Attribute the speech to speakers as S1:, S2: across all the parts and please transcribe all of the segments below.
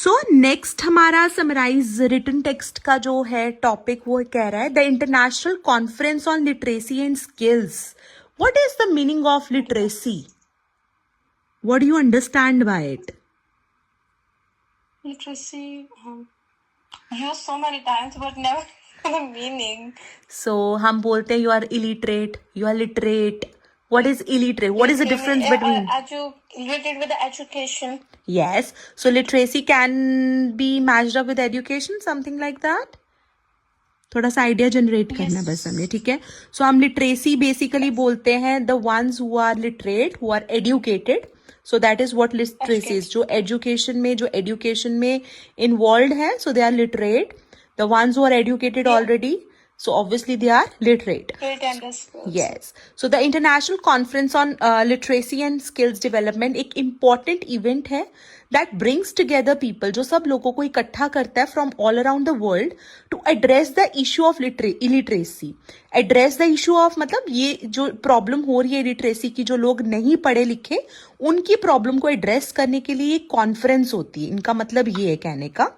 S1: So next हमारा summarise written text का जो है टॉपिक वो कह रहा है the international conference on literacy and skills. What is the meaning of literacy? What do you understand by it?
S2: Literacy, used so many times, but never the meaning.
S1: So हम बोलते हैं you are illiterate, you are literate. What is illiterate? What is the difference between?
S2: Related with the education.
S1: Yes. So literacy can be matched up with education, something like that. थोड़ा सा idea generate करना बस हमें, ठीक है. सो हम literacy basically बोलते हैं the ones who are literate, who are educated. So that is what literacy is. जो एजुकेशन में इन्वॉल्व है, so they are literate. The ones who are educated already, so obviously they are literate. Yes. So the International Conference on Literacy and Skills Development एक important event है that brings together people, जो सब लोगों को इकट्ठा करता है from all around the world to address the issue of illiteracy. Address the issue of मतलब ये जो problem हो रही है illiteracy की, जो लोग नहीं पढ़े लिखे उनकी problem को address करने के लिए एक conference होती है. इनका मतलब ये है कहने का.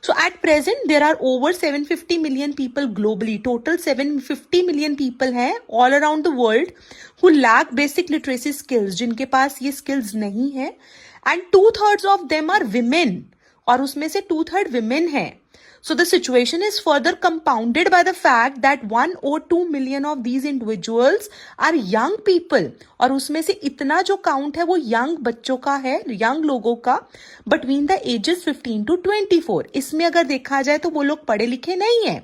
S1: So at present there are over 750 million people globally. Total 750 million people हैं all around the world who lack basic literacy skills, जिनके पास ये skills नहीं है. And 2/3 of them are women. और उसमें से 2/3 women हैं. So the situation is further compounded by the fact that 102 million of these individuals are young people. और उसमें से इतना जो काउंट है वो यंग बच्चों का है, यंग लोगों का, between the ages 15 to 24. इसमें अगर देखा जाए तो वो लोग पढ़े लिखे नहीं है.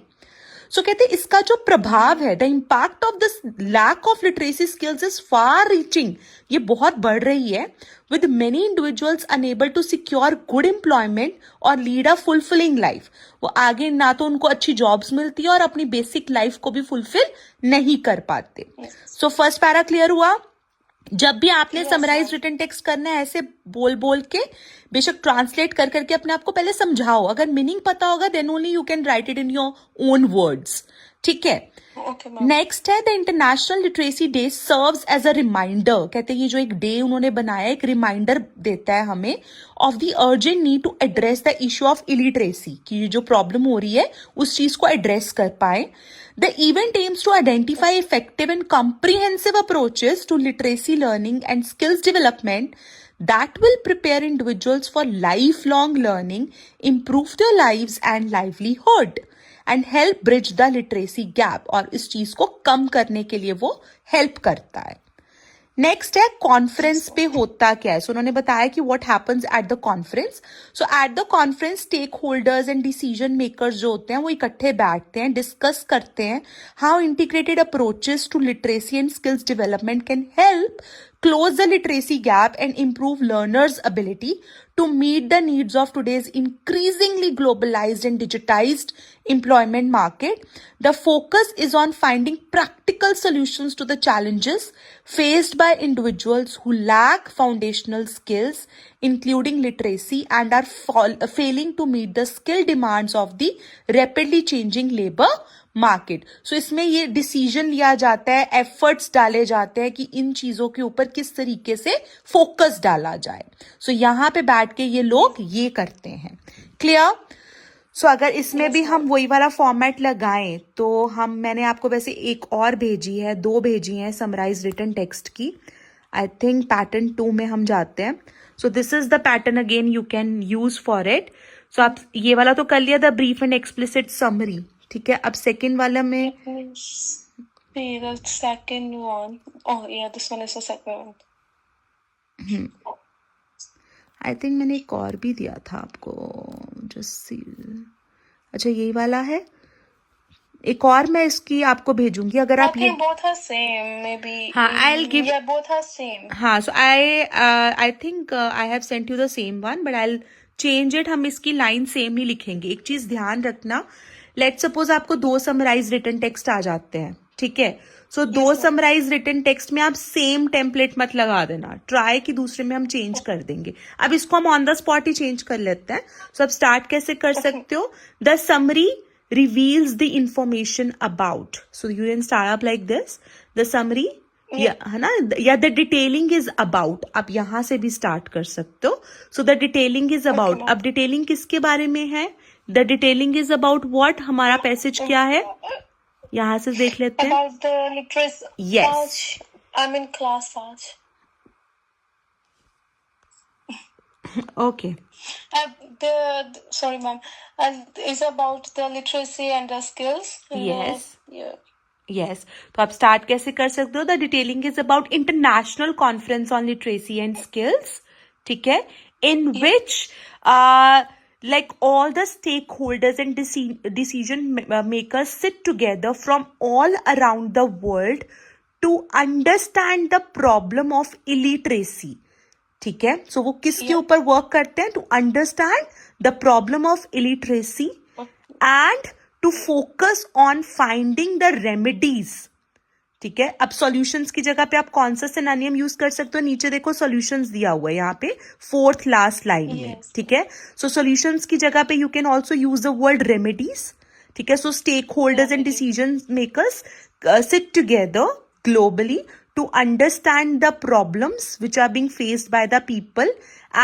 S1: सो कहते हैं इसका जो प्रभाव है, the impact of this lack of literacy skills is far reaching. ये बहुत बढ़ रही है, with many individuals unable to secure good employment और लीड अ फुलफिलिंग लाइफ. वो आगे ना तो उनको अच्छी जॉब्स मिलती है और अपनी बेसिक लाइफ को भी फुलफिल नहीं कर पाते. सो फर्स्ट पैरा क्लियर हुआ. जब भी आपने समराइज रिटन टेक्स्ट करना है ऐसे बोल बोल के, बेशक ट्रांसलेट कर करके अपने आप को पहले समझाओ. अगर मीनिंग पता होगा then only you can write it in your own words, ठीक है. नेक्स्ट है the international literacy day serves as a reminder. कहते हैं ये जो एक डे उन्होंने बनाया एक रिमाइंडर देता है हमें of the urgent need to address the issue of illiteracy, कि जो प्रॉब्लम हो रही है उस चीज को एड्रेस कर पाए. The event aims to identify effective and comprehensive approaches to literacy learning and skills development that will prepare individuals for lifelong learning, improve their lives and livelihood, and help bridge the literacy gap. और इस चीज को कम करने के लिए वो help करता है. नेक्स्ट है कॉन्फ्रेंस पे होता क्या है. सो उन्होंने बताया कि what happens at the conference. So at the conference stakeholders and decision makers जो होते हैं वो इकट्ठे बैठते हैं, डिस्कस करते हैं how integrated approaches to literacy and skills development can help close the literacy gap and improve learners' ability to meet the needs of today's increasingly globalized and digitized employment market. The focus is on finding practical solutions to the challenges faced by individuals who lack foundational skills, including literacy, and are failing to meet the skill demands of the rapidly changing labor market. So इसमें ये decision लिया जाता है, efforts डाले जाते हैं कि इन चीजों के ऊपर किस तरीके से फोकस डाला जाए. सो यहाँ पे बैठ के ये लोग ये करते हैं. क्लियर. सो अगर इसमें भी हम वही वाला फॉर्मेट लगाएं तो मैंने आपको वैसे एक और भेजी है, 2 भेजी हैं समराइज रिटन टेक्स्ट की. आई थिंक पैटर्न 2 में हम जाते हैं. So this is the pattern again you can use for it. So आप ये वाला तो कर लिया, the brief and explicit summary, ठीक है. अब सेकेंड वाला में
S2: the second one. Oh yeah, this one is the second one.
S1: I think मैंने एक और भी दिया था आपको, जस्ट सी. अच्छा यही वाला है. एक और मैं इसकी आपको भेजूंगी अगर आप ये
S2: both are same maybe.
S1: हाँ, I'll give.
S2: Yeah, both are same.
S1: हाँ, so I think I have sent you the same one but I'll change it. हम इसकी लाइन सेम ही लिखेंगे. एक चीज ध्यान रखना, लेट सपोज आपको 2 समराइज रिटन टेक्स्ट आ जाते हैं, ठीक है. सो 2 समराइज रिटन टेक्स्ट में आप सेम टेम्पलेट मत लगा देना, ट्राई कि दूसरे में हम चेंज कर देंगे. अब इसको हम on the spot he change कर लेते हैं. सो अब स्टार्ट कैसे कर सकते हो. The summary reveals the information about. So you can start up like this. The summary या है ना, या द डिटेलिंग इज अबाउट, आप यहां से भी स्टार्ट कर सकते हो. So the detailing is about, अब डिटेलिंग किसके बारे में है? The detailing is about what, हमारा पैसेज क्या है यहां से देख लेते हैं.
S2: About the literacy.
S1: Yes.
S2: I'm in class 5.
S1: Okay.
S2: Sorry, ma'am. Is about the literacy and the skills.
S1: Yes.
S2: Yeah.
S1: Yes. तो आप स्टार्ट कैसे कर सकते हो? The detailing is about international conference on literacy and skills, ठीक है, इन विच like all the stakeholders and decision makers sit together from all around the world to understand the problem of illiteracy. ठीक है, सो वो किसके ऊपर वर्क करते हैं? To understand the problem of illiteracy and to focus on finding the remedies. ठीक है, अब सॉल्यूशंस की जगह पे आप कौन सा सिनोनिम यूज कर सकते हो? नीचे देखो सॉल्यूशंस दिया हुआ है यहाँ पे 4th लास्ट लाइन में. ठीक है, सो सॉल्यूशंस की जगह पे you can also use the word remedies. ठीक है, so stakeholders and decision makers sit together globally to understand the problems which are being faced by the people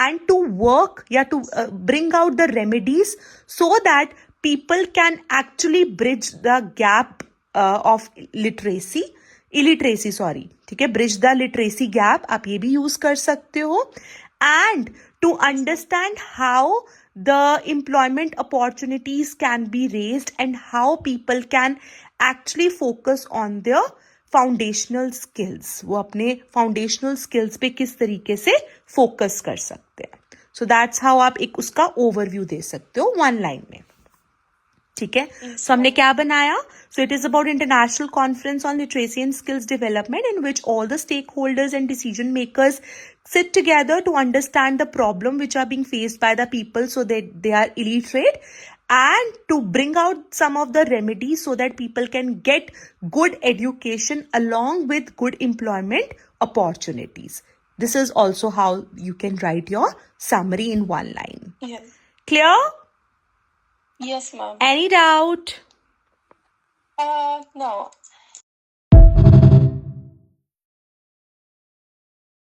S1: and to work, to bring out the remedies so that people can actually bridge the gap of illiteracy, sorry. ठीक है, bridge the literacy gap, आप ये भी use कर सकते हो. And to understand how the employment opportunities can be raised and how people can actually focus on their foundational skills, वो अपने फाउंडेशनल स्किल्स पे किस तरीके से फोकस कर सकते हैं. सो दैट्स हाउ आप एक उसका ओवरव्यू दे सकते हो 1 लाइन में. ठीक है, सो हमने क्या बनाया? So it is about international conference on literacy and skills development in which all the stakeholders and decision makers sit together to understand the problem which are being faced by the people so that they are illiterate, and to bring out some of the remedies so that people can get good education along with good employment opportunities. This is also how you can write your summary in 1 line.
S2: Yes.
S1: Clear?
S2: Yes, ma'am.
S1: Any doubt?
S2: No.